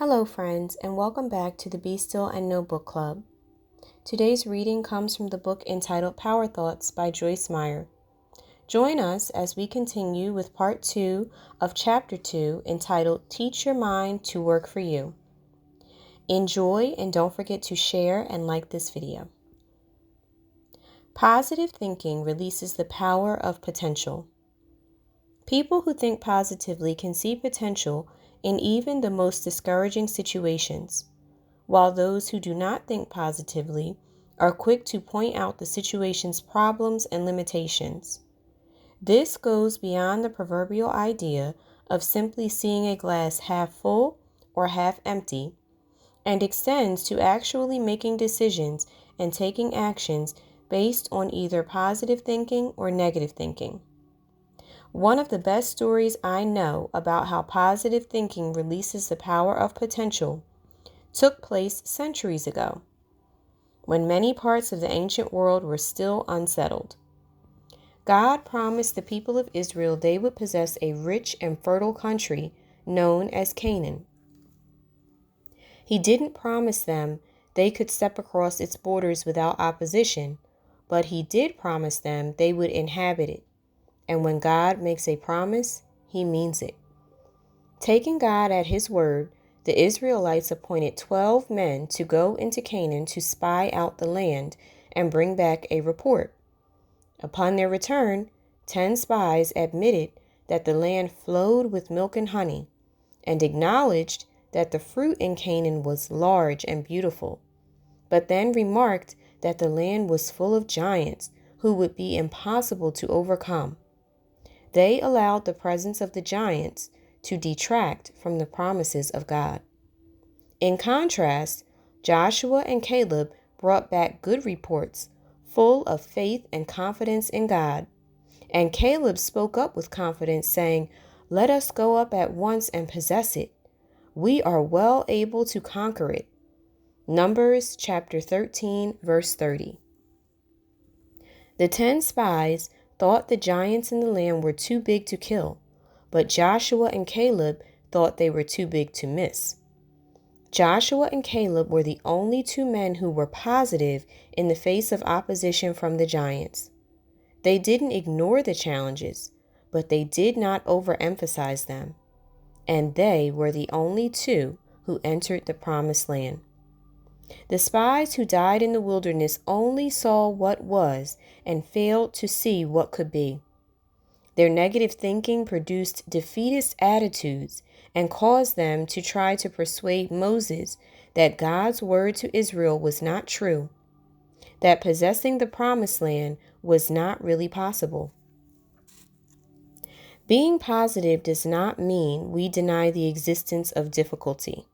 Hello, friends, and welcome back to the Be Still and Know Book Club. Today's reading comes from the book entitled Power Thoughts by Joyce Meyer. Join us as we continue with part 2 of Chapter 2 entitled Teach Your Mind to Work for You. Enjoy and don't forget to share and like this video. Positive thinking releases the power of potential. People who think positively can see potential in even the most discouraging situations, while those who do not think positively are quick to point out the situation's problems and limitations. This goes beyond the proverbial idea of simply seeing a glass half full or half empty, and extends to actually making decisions and taking actions based on either positive thinking or negative thinking. One of the best stories I know about how positive thinking releases the power of potential took place centuries ago, when many parts of the ancient world were still unsettled. God promised the people of Israel they would possess a rich and fertile country known as Canaan. He didn't promise them they could step across its borders without opposition, but he did promise them they would inhabit it. And when God makes a promise, he means it. Taking God at his word, the Israelites appointed 12 men to go into Canaan to spy out the land and bring back a report. Upon their return, 10 spies admitted that the land flowed with milk and honey, and acknowledged that the fruit in Canaan was large and beautiful, but then remarked that the land was full of giants who would be impossible to overcome. They allowed the presence of the giants to detract from the promises of God. In contrast, Joshua and Caleb brought back good reports, full of faith and confidence in God. And Caleb spoke up with confidence, saying, "Let us go up at once and possess it. We are well able to conquer it." Numbers chapter 13, verse 30. The 10 spies thought the giants in the land were too big to kill, but Joshua and Caleb thought they were too big to miss. Joshua and Caleb were the only 2 men who were positive in the face of opposition from the giants. They didn't ignore the challenges, but they did not overemphasize them. And they were the only 2 who entered the promised land. The spies who died in the wilderness only saw what was and failed to see what could be. Their negative thinking produced defeatist attitudes and caused them to try to persuade Moses that God's word to Israel was not true, that possessing the promised land was not really possible. Being positive does not mean we deny the existence of difficulty.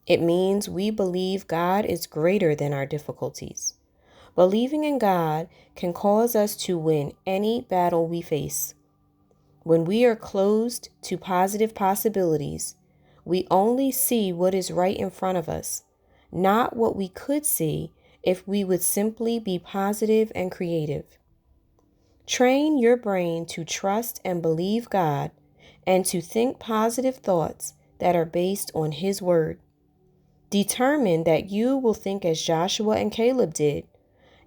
It means we believe God is greater than our difficulties. Believing in God can cause us to win any battle we face. When we are closed to positive possibilities, we only see what is right in front of us, not what we could see if we would simply be positive and creative. Train your brain to trust and believe God and to think positive thoughts that are based on His Word. Determine that you will think as Joshua and Caleb did,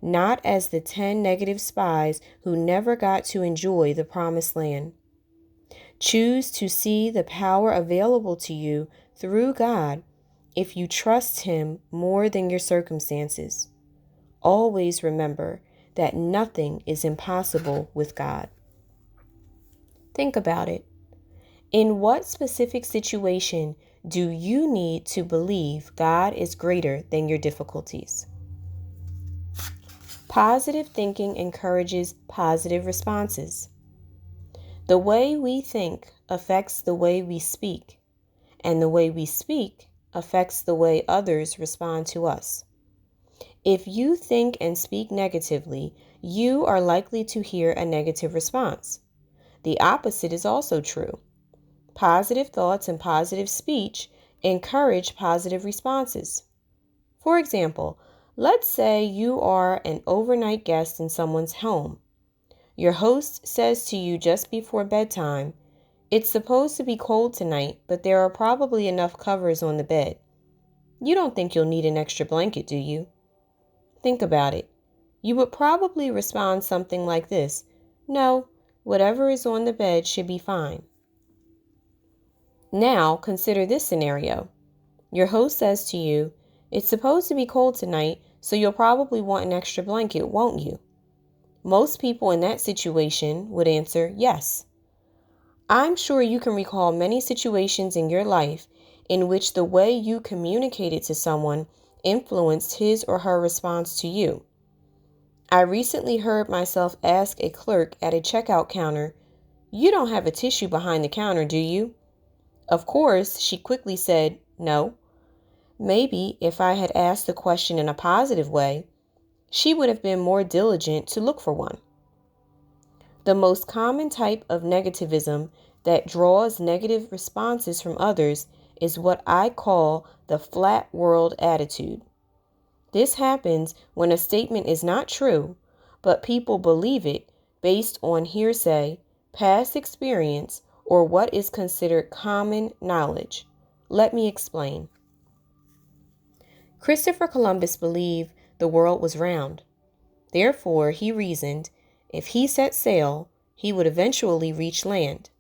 not as the 10 negative spies who never got to enjoy the promised land. Choose to see the power available to you through God if you trust Him more than your circumstances. Always remember that nothing is impossible with God. Think about it. In what specific situation do you need to believe God is greater than your difficulties? Positive thinking encourages positive responses. The way we think affects the way we speak, and the way we speak affects the way others respond to us. If you think and speak negatively, you are likely to hear a negative response. The opposite is also true. Positive thoughts and positive speech encourage positive responses. For example, let's say you are an overnight guest in someone's home. Your host says to you just before bedtime, It's supposed to be cold tonight, but there are probably enough covers on the bed. You don't think you'll need an extra blanket, do you? Think about it. You would probably respond something like this: No, whatever is on the bed should be fine. Now, consider this scenario. Your host says to you, It's supposed to be cold tonight, so you'll probably want an extra blanket, won't you? Most people in that situation would answer yes. I'm sure you can recall many situations in your life in which the way you communicated to someone influenced his or her response to you. I recently heard myself ask a clerk at a checkout counter, You don't have a tissue behind the counter, do you? Of course, she quickly said, No. Maybe if I had asked the question in a positive way, she would have been more diligent to look for one. The most common type of negativism that draws negative responses from others is what I call the flat world attitude. This happens when a statement is not true, but people believe it based on hearsay, past experience, or what is considered common knowledge. Let me explain. Christopher Columbus believed the world was round. Therefore, he reasoned, if he set sail, he would eventually reach land,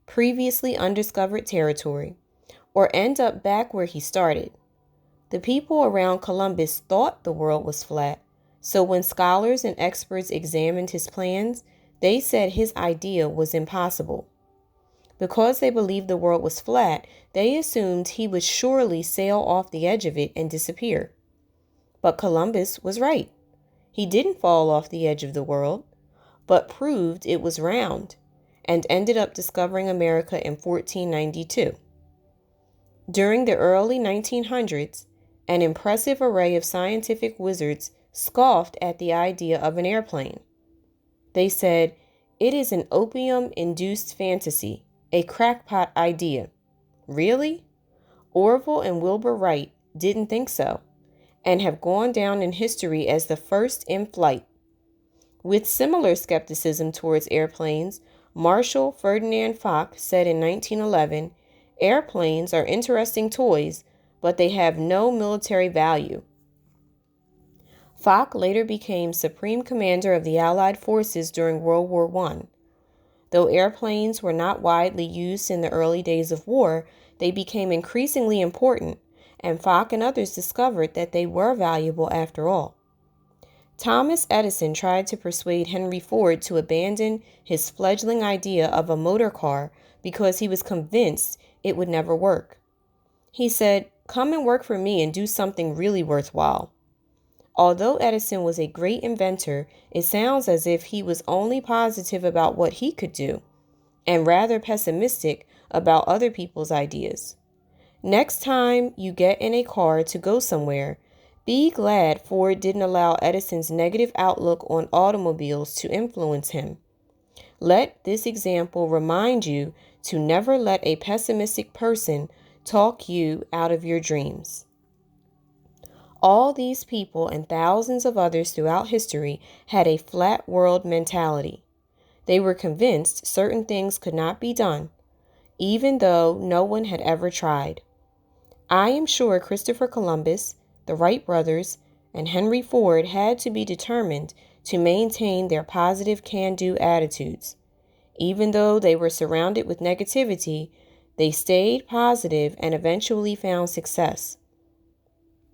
previously undiscovered territory, or end up back where he started. The people around Columbus thought the world was flat, so when scholars and experts examined his plans, they said his idea was impossible. Because they believed the world was flat, they assumed he would surely sail off the edge of it and disappear. But Columbus was right. He didn't fall off the edge of the world, but proved it was round, and ended up discovering America in 1492. During the early 1900s, an impressive array of scientific wizards scoffed at the idea of an airplane. They said, It is an opium-induced fantasy, a crackpot idea. Really? Orville and Wilbur Wright didn't think so, and have gone down in history as the first in flight. With similar skepticism towards airplanes, Marshal Ferdinand Foch said in 1911, Airplanes are interesting toys, but they have no military value. Foch later became Supreme Commander of the Allied forces during World War I. Though airplanes were not widely used in the early days of war, they became increasingly important, and Foch and others discovered that they were valuable after all. Thomas Edison tried to persuade Henry Ford to abandon his fledgling idea of a motor car because he was convinced it would never work. He said, Come and work for me and do something really worthwhile. Although Edison was a great inventor, it sounds as if he was only positive about what he could do, and rather pessimistic about other people's ideas. Next time you get in a car to go somewhere, be glad Ford didn't allow Edison's negative outlook on automobiles to influence him. Let this example remind you to never let a pessimistic person talk you out of your dreams. All these people and thousands of others throughout history had a flat world mentality. They were convinced certain things could not be done, even though no one had ever tried. I am sure Christopher Columbus, the Wright brothers, and Henry Ford had to be determined to maintain their positive can-do attitudes. Even though they were surrounded with negativity, they stayed positive and eventually found success.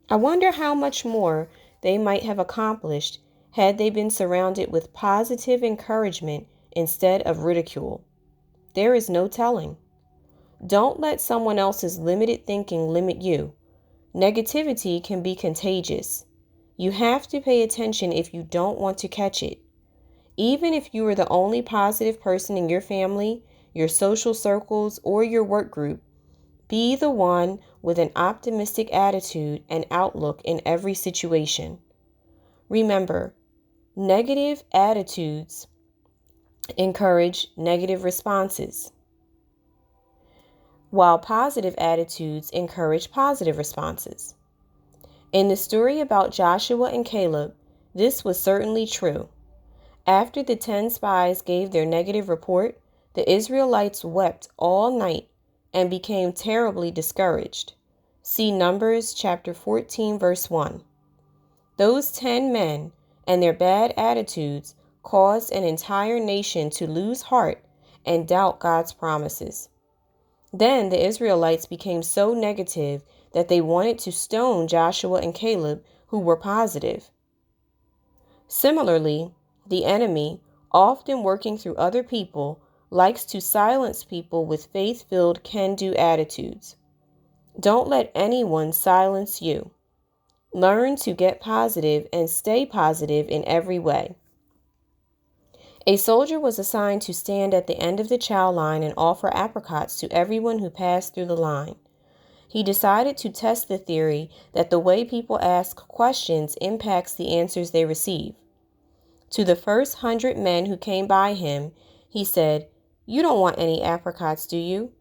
I wonder how much more they might have accomplished had they been surrounded with positive encouragement instead of ridicule. There is no telling. Don't let someone else's limited thinking limit you. Negativity can be contagious. You have to pay attention if you don't want to catch it. Even if you are the only positive person in your family, your social circles, or your work group, be the one with an optimistic attitude and outlook in every situation. Remember, negative attitudes encourage negative responses, while positive attitudes encourage positive responses. In the story about Joshua and Caleb, this was certainly true. After the 10 spies gave their negative report, The Israelites wept all night and became terribly discouraged. See Numbers chapter 14, verse 1. Those 10 men and their bad attitudes caused an entire nation to lose heart and doubt God's promises. Then the Israelites became so negative that they wanted to stone Joshua and Caleb, who were positive. Similarly, the enemy, often working through other people, likes to silence people with faith-filled can-do attitudes. Don't let anyone silence you. Learn to get positive and stay positive in every way. A soldier was assigned to stand at the end of the chow line and offer apricots to everyone who passed through the line. He decided to test the theory that the way people ask questions impacts the answers they receive. To the first 100 men who came by him, he said, "You don't want any apricots, do you?"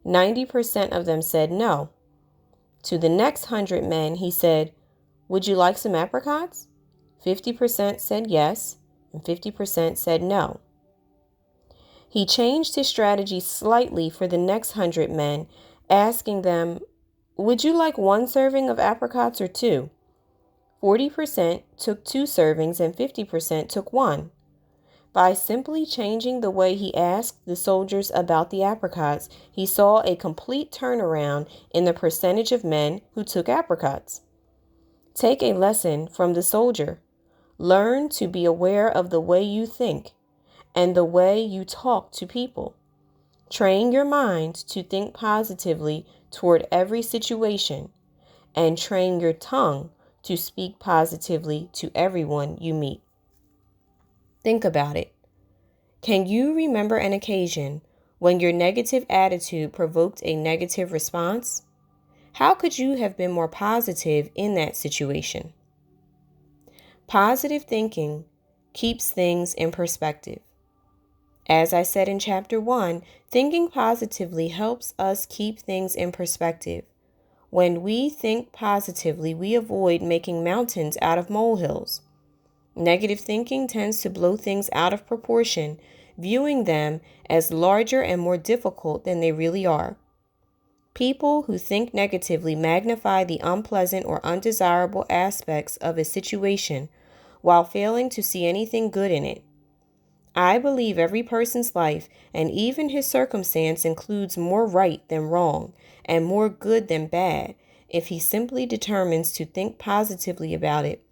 90% of them said no. To the next 100 men, he said, "Would you like some apricots?" 50% said yes, and 50% said no. He changed his strategy slightly for the next 100 men, asking them, "Would you like 1 serving of apricots or 2? 40% took 2 servings and 50% took 1. By simply changing the way he asked the soldiers about the apricots, he saw a complete turnaround in the percentage of men who took apricots. Take a lesson from the soldier. Learn to be aware of the way you think and the way you talk to people. Train your mind to think positively toward every situation, and train your tongue to speak positively to everyone you meet." Think about it. Can you remember an occasion when your negative attitude provoked a negative response? How could you have been more positive in that situation? Positive thinking keeps things in perspective. As I said in Chapter 1, thinking positively helps us keep things in perspective. When we think positively, we avoid making mountains out of molehills. Negative thinking tends to blow things out of proportion, viewing them as larger and more difficult than they really are. People who think negatively magnify the unpleasant or undesirable aspects of a situation while failing to see anything good in it. I believe every person's life and even his circumstance includes more right than wrong and more good than bad if he simply determines to think positively about it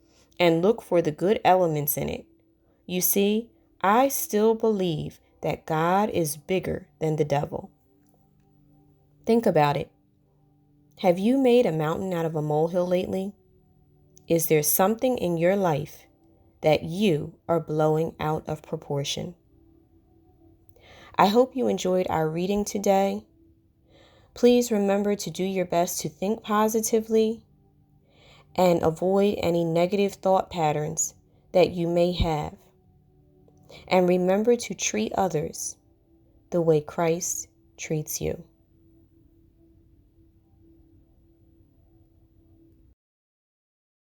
and look for the good elements in it. You see, I still believe that God is bigger than the devil. Think about it. Have you made a mountain out of a molehill lately? Is there something in your life that you are blowing out of proportion? I hope you enjoyed our reading today. Please remember to do your best to think positively and avoid any negative thought patterns that you may have. And remember to treat others the way Christ treats you.